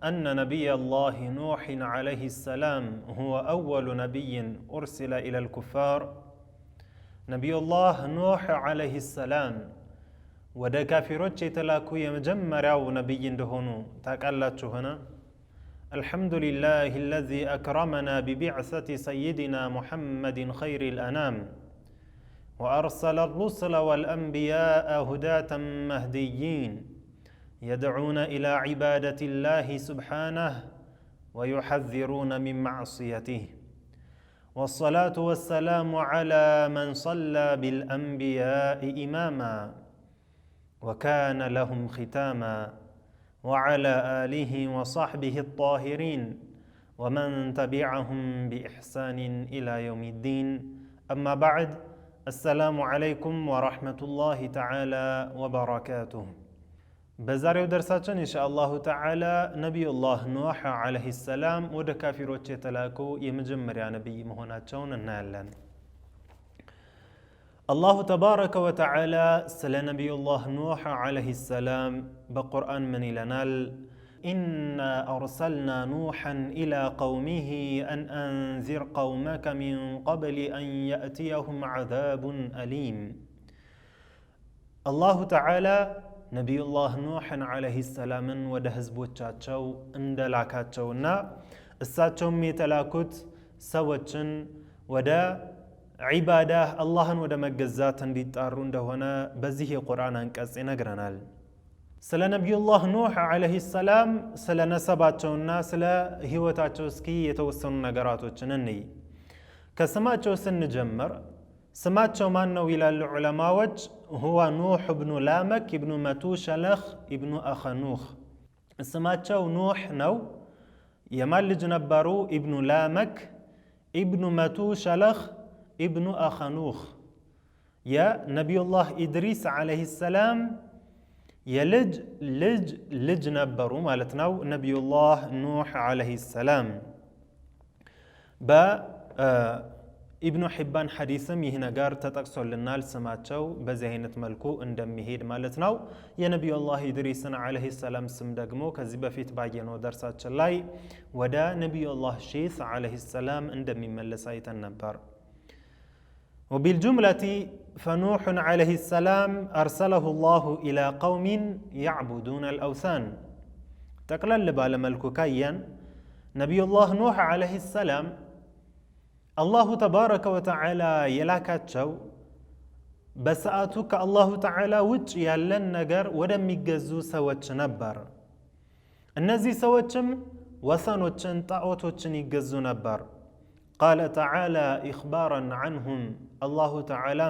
أن نبي الله نوح عليه السلام هو أول نبي أرسل إلى الكفار. نبي الله نوح عليه السلام ወደ ካፊሮች የተላኩ የመጀመሪያው ነብይ እንደሆኑ ታውቃላችሁ ሆነ الحمد لله الذي أكرمنا ببعثة سيدنا محمد خير الأنام وأرسل الرسل والأنبياء هداة مهديين يدعون إلى عبادة الله سبحانه ويحذرون من معصيته والصلاة والسلام على من صلى بالأنبياء إماما وكان لهم ختاما وعلى آله وصحبه الطاهرين ومن تبعهم بإحسان إلى يوم الدين أما بعد السلام عليكم ورحمة الله تعالى وبركاته. بزاريو درساتنا إن شاء الله تعالى نبي الله نوح عليه السلام ودكافيروች የተላኩ የመጀመሪያ ነብይ መሆናቸውን እናያለን። الله تبارك وتعالى سل نبي الله نوح عليه السلام بقرآن من لنال إنا أرسلنا نوحا إلى قومه أن أنذر قومك من قبل أن يأتيهم عذاب أليم. الله تعالى نبي الله نوح عليه السلام ودهز بوچاچو اندلاكاچونا الساتشم يتلاكوت سوچن ودا عبادة الله ودا مجزات እንዲጣሩ እንደሆነ በዚህ የቁርአን አንቀጽ ይነግረናል። ስለ ነብዩላህ ኑህ አለይሂ ሰላም ስለ ነሰባቸውና ስለ ህይወታቸው እስኪ የተወሰኑ ነገራቶችን እንይ። ከስማቸው ስንጀምር ስማቸው ማን ነው ይላሉ ዑለማዎች? هو نوح ابن لامك ابن متوشلخ ابن أخنوخ። ስማቸው ኑህ ነው። የማን ልጅ ነበሩ? ኢብኑ ላመክ ኢብኑ መቱሸለኽ ابن أخنوخ يا نبي الله إدريس عليه السلام يلج لج نبرو مالتناو نبي الله نوح عليه السلام با ابن حبان حديثم يهنا قار تتقصل لنا لسماتشو بزهينة ملكو اندم مهيد مالتناو يا نبي الله إدريس عليه السلام سمدقمو كذب فيت باجينو درسات شلاي ودا نبي الله شيث عليه السلام اندم مملسايت النبر. وبالجملة فنوح عليه السلام أرسله الله إلى قوم يعبدون الأوثان. تقلل بالملك كيا نبي الله نوح عليه السلام الله تبارك وتعالى يلاكاتشو بسأتك الله تعالى وجه يالن نجر ودم يجزو سوتش نبر النزي سوتشم وثنوتشن طاوتوتشن يجزو نبر. قال تعالى إخبارا عنهم الله تعالى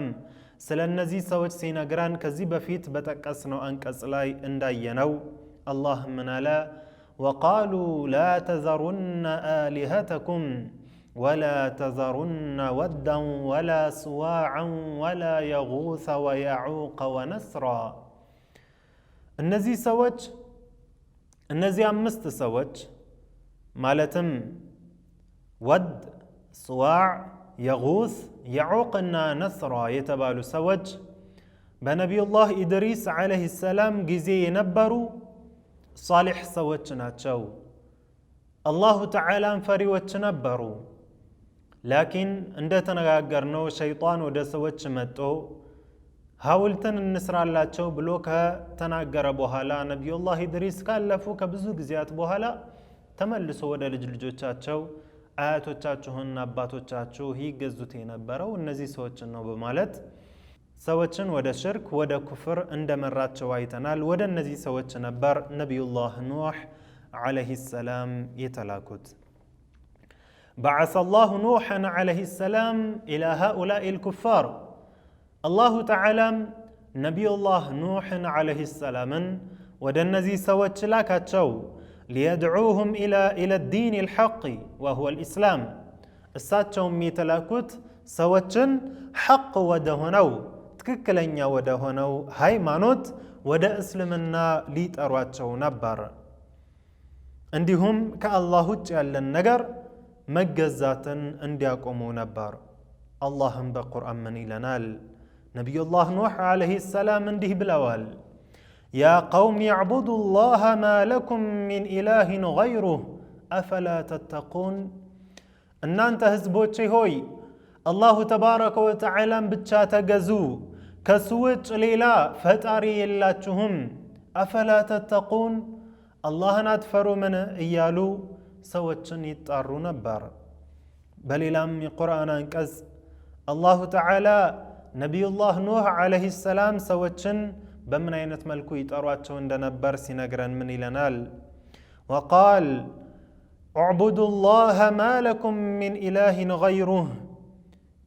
سلا النزي سوج سينجران كذب فيت بتكسنو أنكس لاي انداينو الله من لا وقالوا لا تذرن آلهتكم ولا تذرن ودا ولا سواعا ولا يغوث ويعوق ونسرا. النزي سوج النزي أمست سوج مالتم ود صواع يغوث يعوقنا نثرا يتبالو سوج بنبي الله إدريس عليه السلام جزي ينبروا صالح سوج ناتشو الله تعالى انفري وتنبروا لكن عند تنغاغرنو شيطان ودا سوج متو هاولتن النسر اللاتشو بلوكا تناغر بوهالا نبي الله إدريس كالفو كبزو جزيات بوهالا تملسو ودا لجلجوچاچو አያቶቻችሁና አባቶቻችሁ ይገዙት የነበረው እነዚህ ሰዎችን ነው በማለት ሰዎችን ወደ ሽርክ ወደ ኩፍር እንደመራቸው አይተናል። ወደ እነዚህ ሰዎች ነበር ነብዩላህ ኑህ عليه السلام የተላኩት። بعث الله نوحا عليه السلام إلى هؤلاء الكفار. الله تعالى نبي الله نوح عليه السلام ወደ እነዚህ ሰዎች ላካቸው ليدعوهم إلى الدين الحق وهو الإسلام. الساتشهم يتلاكوت سوتشن حق ودهنو تككلن ودهنو هاي مانوت ودا اسلمنا ليت أرواتشو نبر عندهم كالله جل النجر مجزاتن اندياكمو نبر. اللهم بقرآن من لنال نبي الله نوح عليه السلام انده بلوال يا قوم اعبدوا الله ما لكم من إله غيره أفلا تتقون እናንተ ህዝቦቼ ሆይ አላሁ ተባረከ ወተዓላን ብቻ ተገዙ ከሱ ውጭ ሌላ ፈጣሪ የላችሁም አፈላ ተተቁን አላህን አትፈሩምን እያሉ ሰዎችን ይጣሩ ነበር በሌላም የቁርአን አንቀጽ አላሁ ተዓላ ነቢዩላህ ኑህ ዓለይሂ ሰላም ሰዎችን በምን አይነት መልኩ ይጠሯቸው እንደነበር ሲነግረን ምን ይለናል وقال اعبدوا الله ما لكم من إله غيره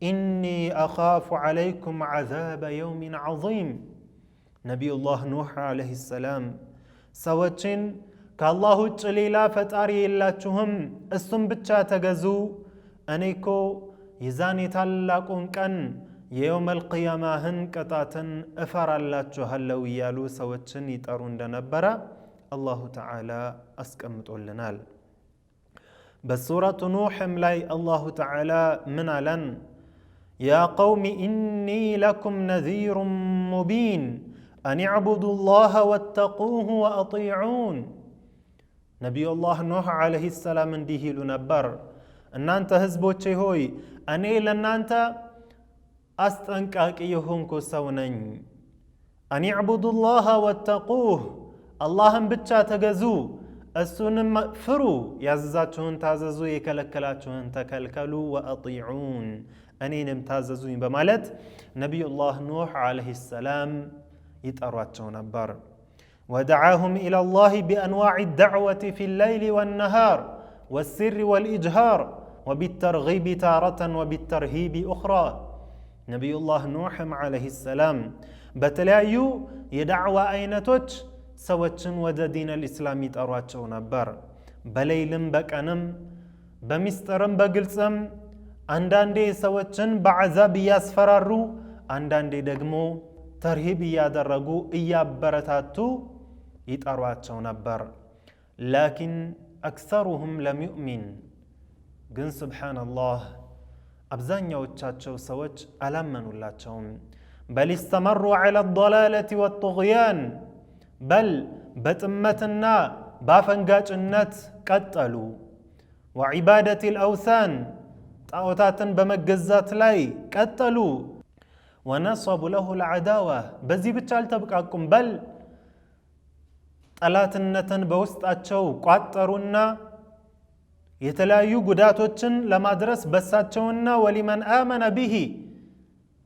إني أخاف عليكم عذاب يوم عظيم نبي الله نوح عليه السلام سوچن كالله جليلا فتاري اللاتهم السم بچا تغزو أنيكو يزاني تلاقون كان يوم القيامة هن كتاتن أفر اللاتشو هلو يالو سوچن يتارون دنبرا الله تعالى أسكمت لنال بسورة نوح ملاي الله تعالى من لن يا قوم إني لكم نذير مبين أن اعبدوا الله واتقوه وأطيعون نبي الله نوح عليه السلام انديه لنبر أن أنت هزبوتشي هوي أني لن أنت أستنكاك يهونكو سونين أن اعبدوا الله واتقوه اللهم بتشا تغزو السنم فرو يعززاتشون تعززو يكلكلاتشون تكلكلو وأطيعون أنينم تعززوين بمالت نبي الله نوح عليه السلام يتأرواتشون نبر ودعاهم إلى الله بأنواع الدعوة في الليل والنهار والسر والإجهار وبالترغيب تارة وبالترهيب أخرى نبي الله نوح عليه السلام بتلايو يدعوى أينتوش سوچن ወደ ዲን الاسلام ይጠሯቸው ነበር በሌሊም በቀንም በሚስጥርም በግልጽም አንዳንዴ ሰዎችን በአዛብ ያስፈራሩ አንዳንዴ ደግሞ ተርሂብ ያደረጉ እያበረታቱ ይጠሯቸው ነበር لكن اكثرهم لم يؤمن ግን سبحان الله አብዛኛዎቻቸው ሰዎች አላመኑላቸውም بل استمروا على الضلالة والطغيان بل بتمتنا بافنجاج النت قتلوا وعبادة الأوثان طاوتاتن بمجزات لاي قتلوا ونصبوا له العداوة بزي بتشال تبقاكم بل طلاتنتن بوسطاچو قطرونا يتلايو قداتوچن لما درس بساچونا ولمن آمن به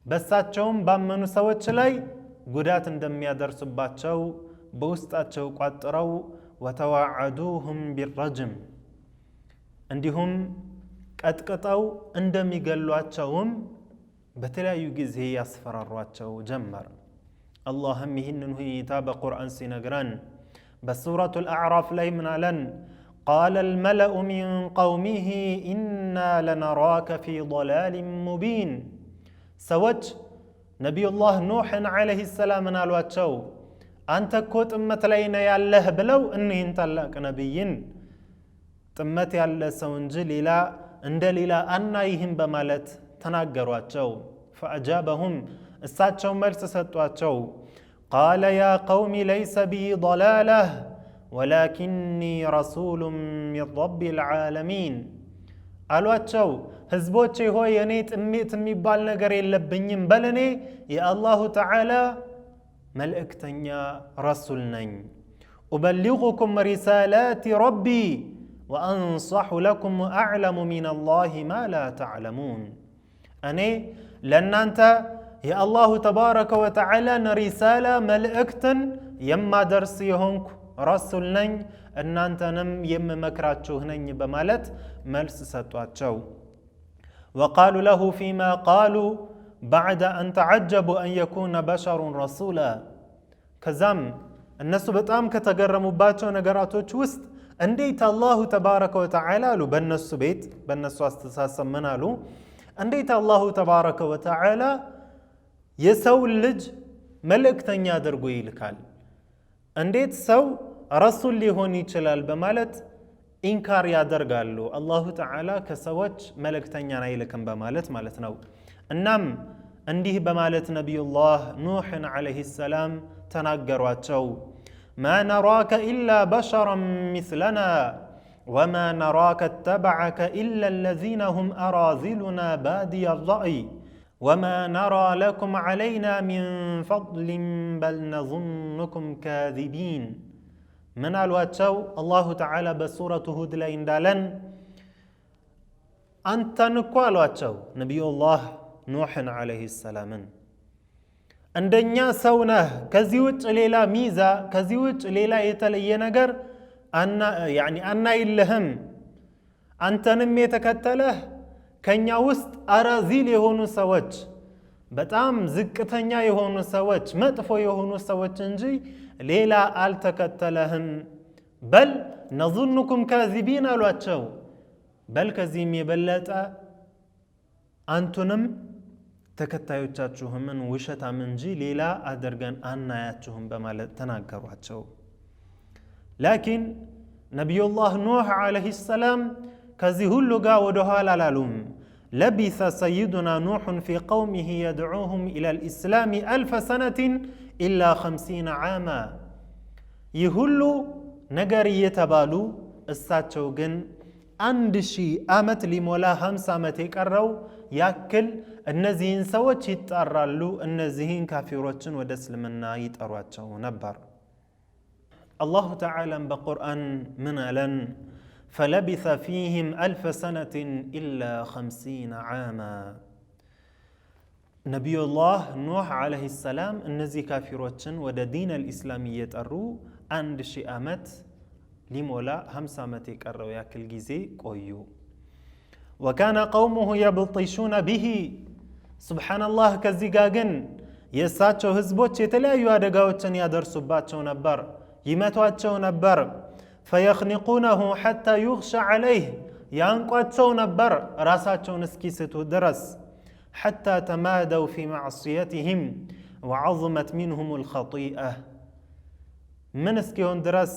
بساچوم بامنو سوچ لاي قدات እንደሚያደርሱባቸው በውስጣቸው ቋጥረው وتواعدوهم بالرجم እንዲሁም ቀጥቅጠው እንደሚገሏቸውም በተለያዩ ጊዜ ያስፈራሯቸው ጀመር አላህም ይህንን ሁኔታ በቁርአን ሲነግረን በሱረቱ الأعراف ላይ ምን አለን قال الملأ من قومه إنا لنراك في ضلال مبين ሰዎች نبي الله نوح عليه السلام نالواتشو أنت كوت أمت لينا يالله بلو إنه انتلاك نبيين تمت يالله سونجلي لا اندلي لا أنا يهم بمالت تناقرواتشو فأجابهم الساتشو مرسستواتشو قال يا قوم ليس بي ضلالة ولكني رسول من رب العالمين አሏቸው ህዝቦቼ ሆይ እኔ ጥሜት የሚባል ነገር የለብኝም በለኔ የአላሁ ተዓላ መልእክተኛ ረሱል ነኝ أبلغكم رسالات ربي وأنصح لكم وأعلم من الله ما لا تعلمون أني لأن أنت يا الله تبارك وتعالى رسالة ملئكتا يما درسيهنك رسول نين أن أنت نم يم مكراتشو هنين بمالت ملس ستواتشو وقالوا له فيما قالوا بعد أن تعجبوا أن يكون بشر رسولا كزم الناس بتأم كتجرموا باتشو نجراتو وست أنديت الله تبارك وتعالى له بالناس بيت بالناس واستساسا منالو أنديت الله تبارك وتعالى يسول لج ملك تنيا درقوي لكال أنديت سو رسول لي هوني يشلال بمالت إنكار يادرقالو الله تعالى كسوج ملك تنيا نايلكم بمالت مالتنو النم انديه بمالت نبي الله نوح عليه السلام تناقروا ما نراك إلا بشرا مثلنا وما نراك اتبعك إلا الذين هم أراذلنا بادي الرأي وما نرى لكم علينا من فضل بل نظنكم كاذبين من الواتشو الله تعالى بسورة هود لين دالن أنت نقوى الواتشو نبي الله نوح عليه السلام عندنا سونه كزيوج ليلا ميزة كزيوج ليلا يتلي نجر أنا إلهم أنت نمي تكتله كنيا وسط أرازيل يهونو سوج بتأم زكتنيا يهونو سوج متفو يهونو سوج انجي ليلا آل تكتلهم بل نظنكم كاذبين الواتشو بل كزيم يبلتا أنتنم ተከታዮቻችሁምን ውሸታም እንጂ ሌላ አድርገን አናያችሁም በማለት ተናገሯቸው ላኪን ነብዩላህ ኑህ አለይሂ ሰላም ከዚህ ሁሉ ጋር ወደ ኋላ አላሉም لبث سيدنا نوح في قومه يدعوهم إلى الإسلام 1000 سنة إلا 50 عاما يهلو نجر يتبالو እሳቸው ግን 1000 ዓመት ሊሞላ 50 ዓመት የቀረው ያክል እነዚህን ሰዎች ይጣራሉ እነዚህን ካፊሮችን ወደ እስልምና ይጠሯቸው ነበር አላሁ ተዓላ በቁርአን ምን አለን فلبث فيهم 1000 سنة إلا 50 عاما نبي الله نوح عليه السلام እነዚህ ካፊሮችን ወደ ዲን الإسلام እየጠሩ 1000 ዓመት ሊሞላ 50 ዓመት የቀረው ያክል ጊዜ ቆዩ وكان قومه يبطشون به سبحان الله كزيغاغن የሳቸው ህዝቦች የተለያዩ አደጋዎችን ያደርሱባቸው ነበር ይመቷቸው ነበር فيخنقونه حتى يغشى عليه ያንቋቸው ነበር ራሳቸውን እስኪስቱ ድረስ حتى تمادوا في معصيتهم وعظمت منهم الخطيئة من እስኪሆን ድረስ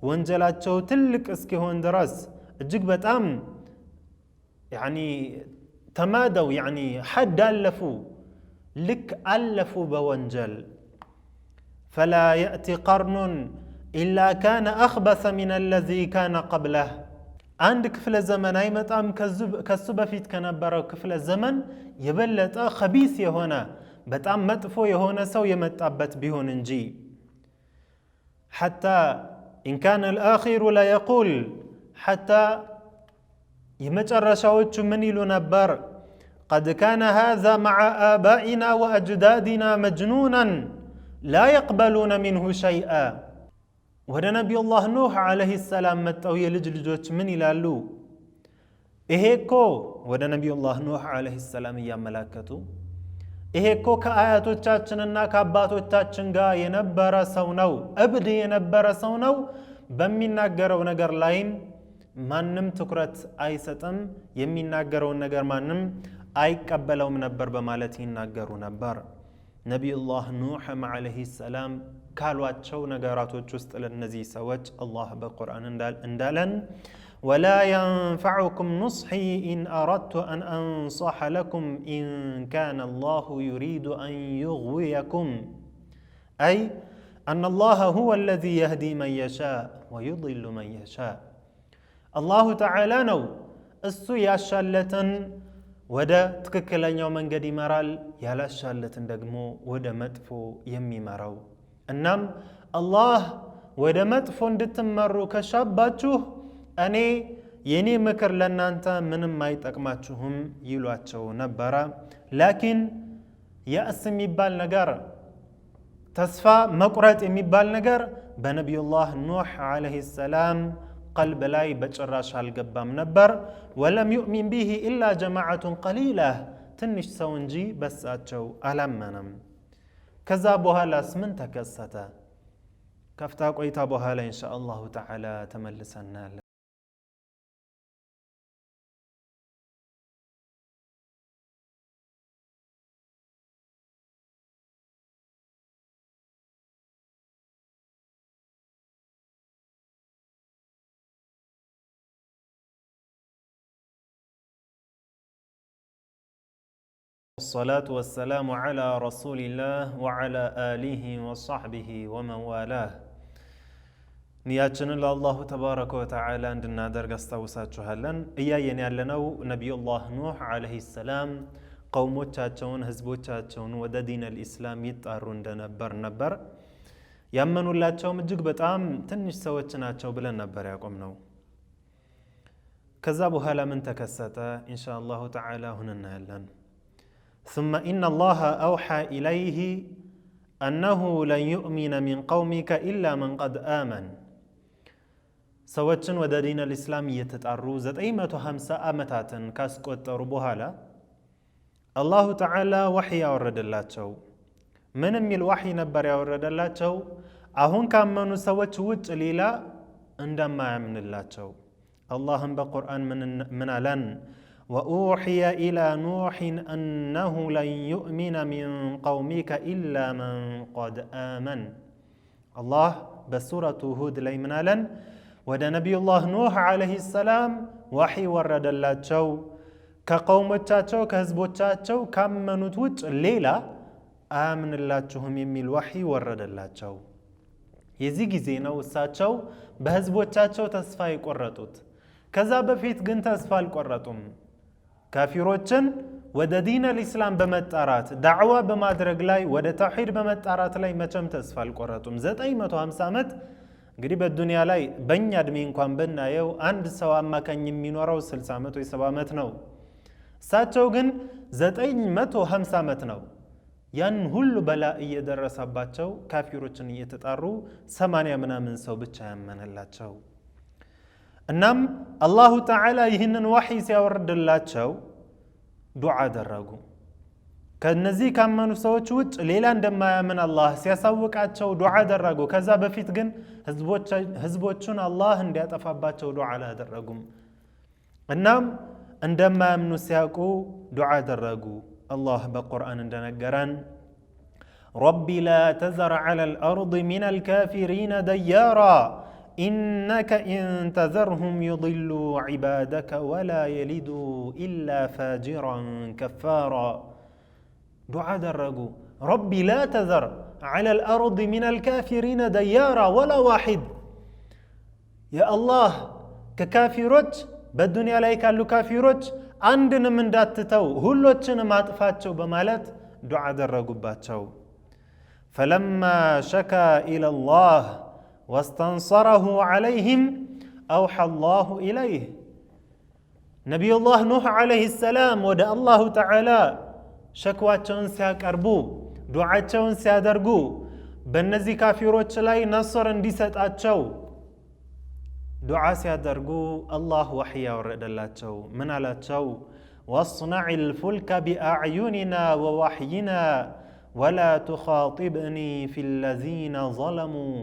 ወንጀላቸው ትልቅ እስኪሆን ድረስ እጅግ በጣም يعني تمادوا يعني حد ألفوا لك ألفوا بونجل فلا يأتي قرن إلا كان أخبث من الذي كان قبله عند كفل الزمن أي متأم كالسبة فيت كنبرا كفل الزمن يبلت خبيث يهونا بتأم متفو يهونا سو يمتأبت بهون نجي حتى إن كان الآخر لا يقول حتى يمجرشاوچ من يلو نبر قد كان هذا مع آبائنا وأجدادنا مجنونا لا يقبلون منه شيئا وهذا نبي الله نوح عليه السلام متو يلجلجوچ من يلالو إهيكو وهذا نبي الله نوح عليه السلام يملكتو إهيكو كآياتوچاچننا كአባቶቻችን ጋር የነበረ ሰው ነው እብድ የነበረ ሰው ነው በሚናገረው ነገር ላይም ማንም ትኩረት አይሰጥም የሚናገረው ነገር ማንም አይቀበለውም ነበር በማለት ይናገሩ ነበር ነብዩላህ ኑህ አለይሂ ሰላም ካሏቸው ነገራቶች ውስጥ ለነዚህ ሰዎች አላህ በቁርአን እንዳለን ولا ينفعكم نصحي إن أردت أن أنصح لكم إن كان الله يريد أن يغويكم أي أن الله هو الذي يهدي من يشاء ويضل من يشاء الله تعالى نو السو ياشالتن ودا تككلنياو መንገድ ይመራል ያላሻለትን ደግሞ ወደ መጥፎ የሚመራው እናም አላህ ወደ መጥፎ እንድትመሩ ከሻባችሁ እኔ የኔ ምክር ለናንተ ምንም አይጠቅማችሁም ይሏቸው ነበር ላኪን ያስ የሚባል ነገር ተስፋ መቁረጥ የሚባል ነገር በነብዩላህ ኑህ አለይሂ ሰላም قلب لاي بچراش አልገባም ነበር ولم يؤمن به إلا جماعة قليلة ትንሽ ሰው እንጂ በሳቸው አላመነም ከዛ በኋላስ ምን ተከሰተ ከፍታ ቆይታ በኋላ ኢንሻአላሁ ተዓላ ተመልሰናል الصلاة والسلام على رسول الله وعلى آله وصحبه ومن والاه نياتشن الله تبارك وتعالى عندنا درجة استوساتشو هلن إياين يالنو نبي الله نوح عليه السلام قوموቻቸውን ህዝቦቻቸውን ወደ ዲን الإسلام ይጣሩ እንደነበር ነበር ያመኑላቸውም እጅግ በጣም ትንሽ ሰዎች ናቸው ብለን ነበር ያቆምነው ከዛ በኋላ ምን ተከሰተ ኢንሻአላሁ ተዓላ ሁን እናያለን ثم إن الله أوحى إليه أنه لن يؤمن من قومك إلا من قد آمن ሰዎችን ወደ ዲን الإسلام እየተጣሩ 950 ዓመታትን ካስቆጠሩ በኋላ አላሁ ተዓላ ወህይ ያወረደላቸው ምን የሚል ወህይ ነበር ያወረደላቸው አሁን ካመኑ ሰዎች ውጭ ሌላ እንደማያምንላቸው አላህም በቁርአን ምን አለን وأوحي إلى نوح أنه لن يؤمن من قومك إلا من قد آمن الله بسورة هود لي من ألن ودى نبي الله نوح عليه السلام وحي ورد الله كقومتاتشو كهزبوتاتشو كامنوت وجه الليلة آمن اللاتشهم يمي الوحي ورد اللاتشو يزي جزينا وساتشو بهزبوتاتشو تسفاي قرطوت كذا بفيت قن تسفال قرطوم كافيروتشن ودا دين الإسلام بمتارات دعوة بمادرق لاي ودا توحيد بمتارات لاي مچم تسفال قرطوم زت أي متو همسامت قريب الدنيا لاي بنياد مين قوان بنا يو عند سوا ما كان يمينورو 60 و 70 نو ساتشو قن زت أي متو همسامت نو ያን ሁሉ በላእ እየደረሰባቸው ካፊሮችን እየተጣሩ 80 ምናምን ሰው ብቻ ያመነላቸው እናም አላሁ ተዓላ ይህንን ወህይ ሲያወርድላቸው ዱዓ አደረጉ ከነዚህ ካመኑ ሰዎች ውጭ ሌላ እንደማያምን አላህ ሲያሳውቃቸው ዱዓ አደረጉ ከዛ በፊት ግን ህዝቦቹን አላህ እንዲያጠፋባቸው ዱዓ አላደረጉም እናም እንደማያምኑ ሲያውቁ ዱዓ አደረጉ الله بقرآن دنقران ربي لا تذر على الأرض من الكافرين ديارا إنك إن تذرهم يضلوا عبادك ولا يلدوا إلا فاجرا كفارا دعاء درقو ربي لا تذر على الأرض من الكافرين ديارا ولا واحد يا الله ككافرات بالدنيا لا يكالو كافرات عندنا من داتتو هلوچن ماطفاتشو بمالت دعاء درقوباتشو فلما شكا إلى الله واستنصره عليهم أوحى الله إليه نبي الله نوح عليه السلام ودى الله تعالى شكواتشون سيقربو دعاتشون سيادرقو بنزي كافيروتش لاي نصر انديستاتشو دعاء سيادرقو الله وحيا ورد اللاتشو من اللاتشو واصنع الفلك بأعيننا ووحينا ولا تخاطبني في الذين ظلموا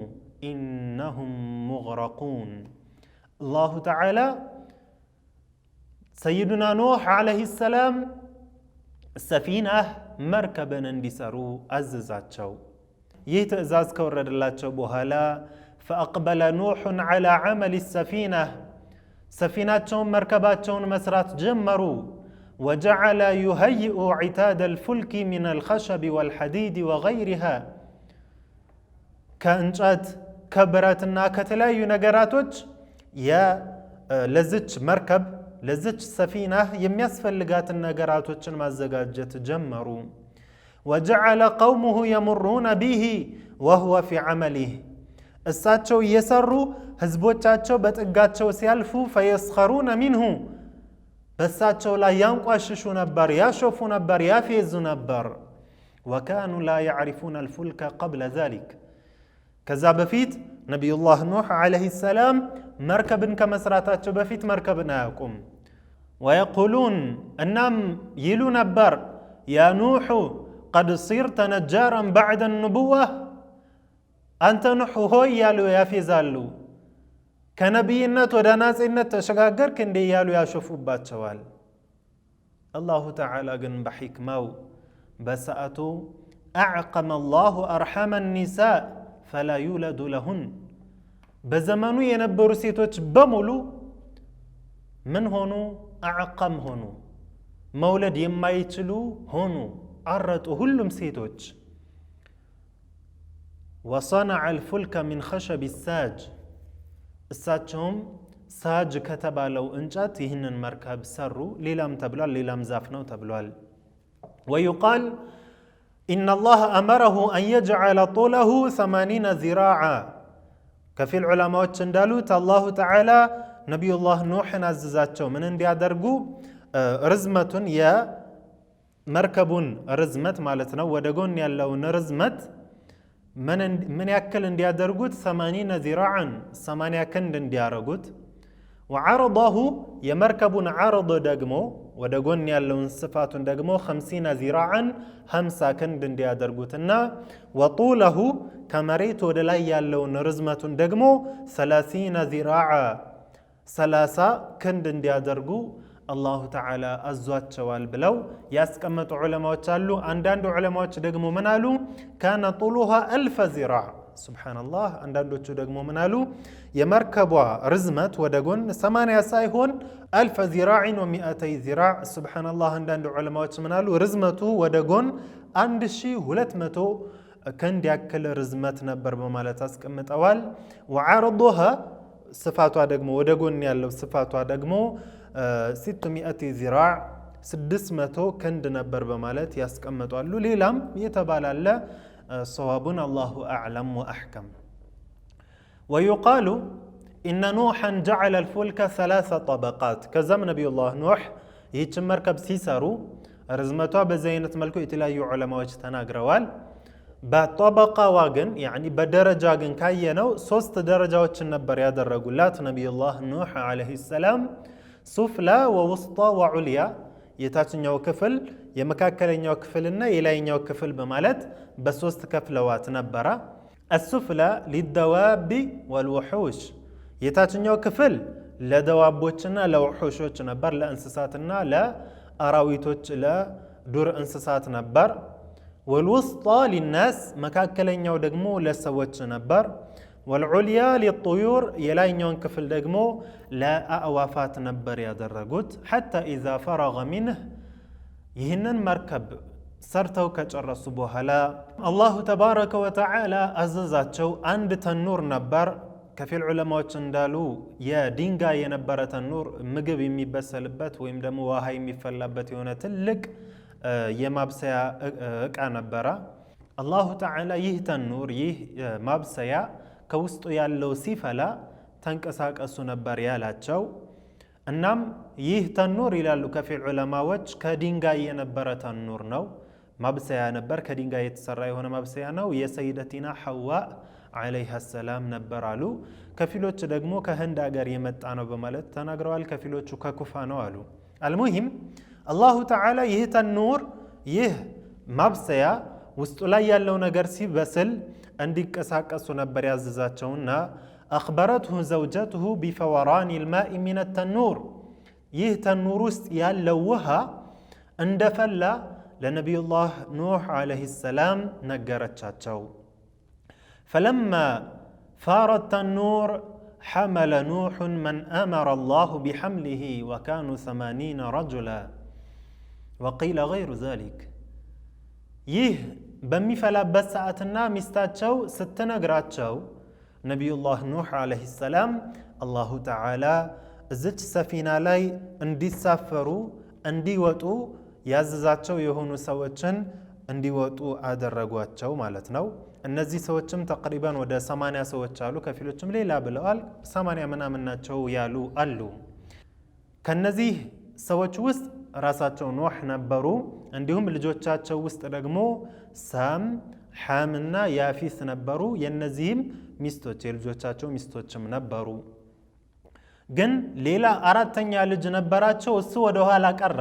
إنهم مغرقون الله تعالى سيدنا نوح عليه السلام السفينة مركبا اندسرو أززاتشو يتأزاز كورد اللاتشو بوهالا فأقبل نوح على عمل السفينة سفيناتهم مركباتهم مسرات جمروا وجعل يهيئ عتاد الفلك من الخشب والحديد وغيرها كأنجات كبراتنا كتلايو نقراتوج يا لزج مركب لزج سفينة يميسفل لقات النقراتوج مازقاجت جمروا وجعل قومه يمرون به وهو في عمله እሳቸው እየሰሩ ህዝቦቻቸው በጥጋቸው ሲያልፉ فيسخرون منه በሳቸው ላይ ያንቋሽሹ ነበር ያሾፉ ነበር ያፌዙ ነበር وكانوا لا يعرفون الفلك قبل ذلك ከዛ በፊት ነብዩላህ ኑህ አለይሂ ሰላም መርከብን ከመስራታቸው በፊት መርከብን አያውቁም ويقولون እናም ይሉ ነበር يا نوح قد صرت نجارا بعد النبوة أنت نوح هوي يالو يافيزالو كنبينات ودناسينات تشغاغر كندي يالو ياشوفو باتشوال الله تعالى قن بحكمه بسأتو أعقم الله أرحم النساء فلا يولد لهن بزمانو ينبرو سيتوش بمولو من هونو أعقم هونو مولد يما يتلو هونو عرتو هلم سيتوش وصنع الفلك من خشب الساج እሳቸውም ሳጅ ከተባለው እንጨት ይህንን መርከብ ሰሩ። ሌላም ተብሏል፣ ሌላም ዛፍ ነው ተብሏል። ويقال إن الله أمره أن يجعل طوله 80 ذراعا ከፊል ዑለማዎች እንዳሉት አላሁ ተዓላ ነቢዩላህ ኑሕን አዘዛቸው ምን እንዲያደርጉ ርዝመቱን የመርከቡን ርዝመት ማለት ነው ወደ ጎን ያለውን ርዝመት ምን ያክል እንዲያደርጉት 80 ذراعا 80 ክንድ እንዲያረጉት وعرضه የመርከቡን عرض ደግሞ ወደ ጎን ያለውን ስፋቱን ደግሞ 50 ذراعا 50 ክንድ እንዲያደርጉትና وطوله ከመሬት ወደ ላይ ያለውን ርዝመቱን ደግሞ 30 ذراعا 30 ክንድ እንዲያደርጉ አላሁ ተዓላ አዟቸዋል ብለው ያስቀመጡ ዑለማዎች አሉ። አንዳንድ ዑለማዎች ደግሞ ምን አሉ? ካነ طولها 1000 ذراع ሱብሃንአላህ። አንዳንዶቹ ደግሞ ምን አሉ? የመርከቧ ርዝመት ወደ ጎን 80 ሳይሆን 1000 ذراع و200 ذراع ሱብሃንአላህ። አንዳንድ ዑለማዎች ምን አሉ? ርዝመቱ ወደ ጎን 1200 ክንድ ያክል ርዝመት ነበር በማለት አስቀምጠዋል። وعرضها ስፋቷ ደግሞ ወደ ጎን ያለው ስፋቷ ደግሞ 600 ذراع 600 ክንድ ነበር በማለት ያስቀምጣሉ። ሌላም የተባላለ صوابنا الله أعلم وأحكم. ويقال إن نوحا جعل الفلك 3 طبقات كزم نبي الله نوح يهيج مركب سيسارو رزمتها بزينة ملكو يتلايو علماء تناقروال بطبقة واغن يعني بدرجة واغن كاينو 3 درجات نبر يادرقولات نبي الله نوح عليه السلام سفلى ووسطى وعليا የታችኛው ክፍል የመካከለኛው ክፍልና የላይኛው ክፍል በማለት በሶስት ክፍለዋት ነበር። السفلى للدواب والوحوش የታችኛው ክፍል ለደዋቦችና ለውሑሾች ነበር፣ ለእንስሳትና ለአራዊቶች ለዱር እንስሳት ነበር። والوسطى للناس መካከለኛው ደግሞ ለሰዎች ነበር። والعليا للطيور የላይኛውን ክፍል ደግሞ ለአዕዋፋት ነበር ያደረጉት። حتى إذا فرغ منه ይህንን መርከብ ሰርተው ከጨረሱ በኋላ አላሁ ተባረከ ወተዓላ አዘዛቸው። አንድ ተኑር ነበር። ከፊል ዑለማዎች እንዳሉ የድንጋይ የነበረ ተኑር ምግብ የሚበሰልበት ወይም ደግሞ ውሃ የሚፈላበት የሆነ ትልቅ የማብሰያ እቃ ነበረ። አላሁ ተዓላ ይህ ተኑር ይህ ማብሰያ ከውስጡ ያለው ሲፈላ ተንቀሳቀሱ ነበር ያላቸው። እናም ይህ ተኑር ይላሉ ከፊል ዑለማዎች ከድንጋይ የነበረ ተኑር ነው፣ ማብሰያ ነበር፣ ከድንጋይ የተሰራ የሆነ ማብሰያ ነው። የሰይደቲና ሐዋ ዓለይሃ ሰላም ነበር አሉ። ከፊሎች ደግሞ ከህንድ አገር የመጣ ነው በማለት ተናግረዋል። ከፊሎቹ ከኩፋ ነው አሉ። አልሙሂም አላሁ ተዓላ ይህ ተኑር ይህ ማብሰያ ውስጡ ላይ ያለው ነገር ሲበስል እንዲቀሳቀሱ ነበር ያዘዛቸውና أخبرته زوجته بفوران الماء من التنور ይህ ተኑር ውስጥ ያለው ውሃ እንደፈላ ለነቢዩላህ ኑህ ዓለይሂ ሰላም ነገረቻቸው። فلما فار التنور حمل نوح من أمر الله بحمله وكانوا 80 رجلا وقيل غير ذلك ይህ በሚፈላበት ሰዓትና ሚስታቸው ስትነግራቸው ነቢዩላህ ኑህ ዓለይሂ ሰላም አላሁ ተዓላ እዚች ሰፊና ላይ እንዲሳፈሩ እንዲወጡ ያዘዛቸው የሆኑ ሰዎችን እንዲወጡ አደረጓቸው ማለት ነው። እነዚህ ሰዎችም ተቅሪበን ወደ 80 ሰዎች አሉ። ከፊሎችም ሌላ ብለዋል 80 ምናምን ናቸው ያሉ አሉ። ከነዚህ ሰዎች ውስጥ ራሳቸው ኑህ ነበሩ። እንዲሁም ልጆቻቸው ውስጥ ደግሞ ሳም ሐምና ያፊስ ነበሩ። የነዚህም ሚስቶች የልጆቻቸው ሚስቶችም ነበሩ። ግን ሌላ አራተኛ ልጅ ነበራቸው። እሱ ወደ ኋላ ቀረ።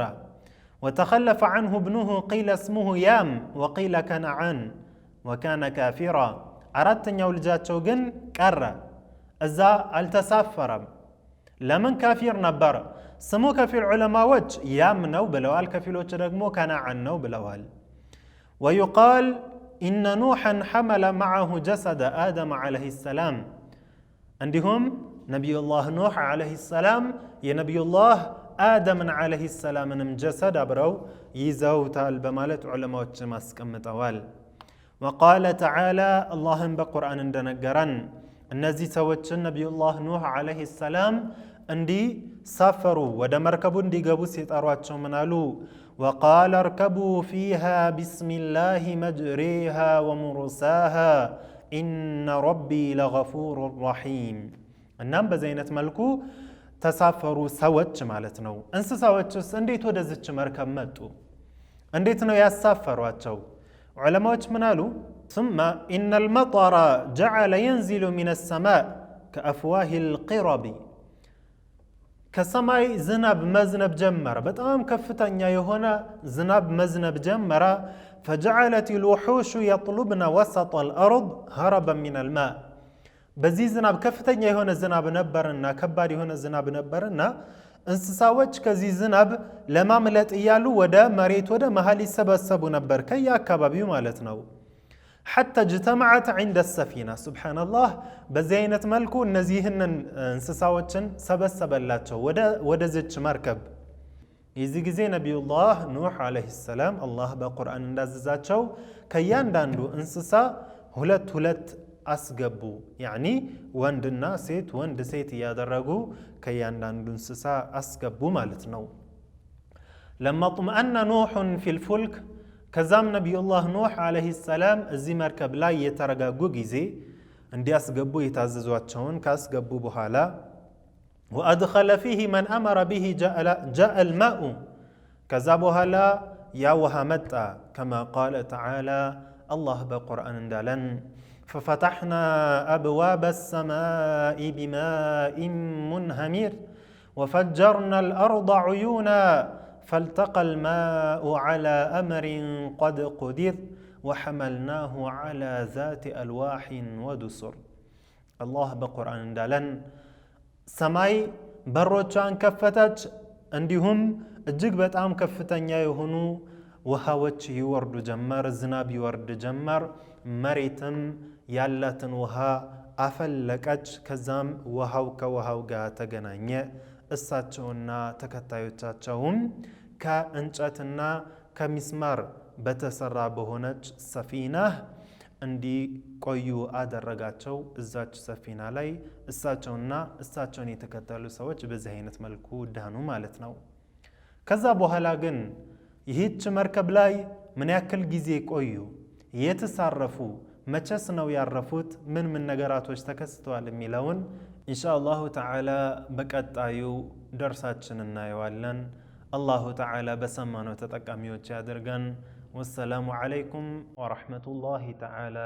وتخلف عنه ابنه قيل اسمه يام وقيل كنعان وكان كافرا አራተኛው ልጃቸው ግን ቀረ፣ እዛ አልተሳፈረም። ለምን? ካፊር ነበር። ስሙ ከፊል ዑለማዎች ያም ነው ብለዋል፣ ከፊሎች ደግሞ ከነዓን ነው ብለዋል። ويقال إن نوحا حمل معه جسد آدم عليه السلام عندهم نبي الله نوح عليه السلام يا نبي الله آدم عليه السلام من جسد أبرو يزوتال بمالت علماء الجماسك متوال. وقال تعالى اللهم بقرآن دنقرن እነዚህ ሰዎችን ነቢዩላህ ኑህ ዓለይሂ ሰላም እንዲሳፈሩ ወደ መርከቡ እንዲገቡ ሲጠሯቸው ምን አሉ? ወቃለ እርከቡ ፊሃ ቢስሚላሂ መጅሪሃ ወሙርሳሃ ኢነ ረቢ ለገፉር ረሒም። እናም በዚህ አይነት መልኩ ተሳፈሩ ሰዎች ማለት ነው። እንስሳዎችስ እንዴት ወደዚች መርከብ መጡ? እንዴት ነው ያሳፈሯቸው? ዑለማዎች ምን አሉ? ثم إن المطر جعل ينزل من السماء كأفواه القرب ከሰማይ ዝናብ መዝነብ ጀመረ። በጣም ከፍተኛ የሆነ ዝናብ መዝነብ ጀመረ። فجعلت الوحوش يطلبن وسط الأرض هربا من الماء በዚህ ዝናብ ከፍተኛ የሆነ ዝናብ ነበርና ከባድ የሆነ ዝናብ ነበርና እንስሳዎች ከዚህ ዝናብ ለማምለጥ እያሉ ወደ መሬት ወደ መሃል ይሰበሰቡ ነበር ከየአካባቢው ማለት ነው። حتى اجتمعت عند السفينة سبحان الله በዚህ አይነት መልኩ እነዚህን እንስሳዎችን ሰበሰበላቸው ወደ ዝች መርከብ። የዚህ ጊዜ ነቢዩላህ ኑህ ዓለይሂ ሰላም አላህ በቁርአን እንዳዘዛቸው ከእያንዳንዱ እንስሳ ሁለት ሁለት አስገቡ። ያኒ ወንድና ሴት ወንድ ሴት እያደረጉ ከእያንዳንዱ እንስሳ አስገቡ ማለት ነው። ለማ طمأن نوح في الفلك ከዛም ነቢዩላህ ኑህ ዓለይሂ ሰላም እዚህ መርከብ ላይ የተረጋጉ ጊዜ እንዲያስገቡ የታዘዟቸውን ካስገቡ በኋላ ወአድኸለ ፊህ መን አመረ ቢሂ ጃአ አልማኡ ከዛ በኋላ ያ ውሃ መጣ። ከማ ቃለ ተዓላ አላህ በቁርአን እንዳለን ففتحنا أبواب السماء بماء منهمر وفجرنا الأرض عيونا فالتقى الماء على أمر قد قدر وحملناه على ذات ألواح ودسر الله بقرآن دالن سماي بروچان كفتج عندهم እጅግ በጣም ከፍተኛ የሆኑ ውሃዎች ይወርዱ ጀመር። ዝናብ ይወርድ ጀመር። መሬትም ያላትን ውሃ አፈለቀች። ከዛም ውሃው ከውሃው ጋር ተገናኘ። እሳቸውና ተከታዮቻቸውም ከእንጨትና ከሚስማር በተሰራ በሆነች ሰፊና እንዲቆዩ አደረጋቸው። እዛች ሰፊና ላይ እሳቸውና እሳቸውን የተከተሉ ሰዎች በዚህ አይነት መልኩ ዳኑ ማለት ነው። ከዛ በኋላ ግን ይህች መርከብ ላይ ምን ያክል ጊዜ ቆዩ? የተሳረፉ መቼስ ነው ያረፉት? ምን ነገራቶች ተከስተዋል የሚለውን ኢንሻአላሁ ተዓላ በቀጣዩ ደርሳችን እናየዋለን። አላሁ ተዓላ በሰማነው ተጠቃሚዎች ያድርገን። ወሰላሙ ዓለይኩም ወረሕመቱላሂ ተዓላ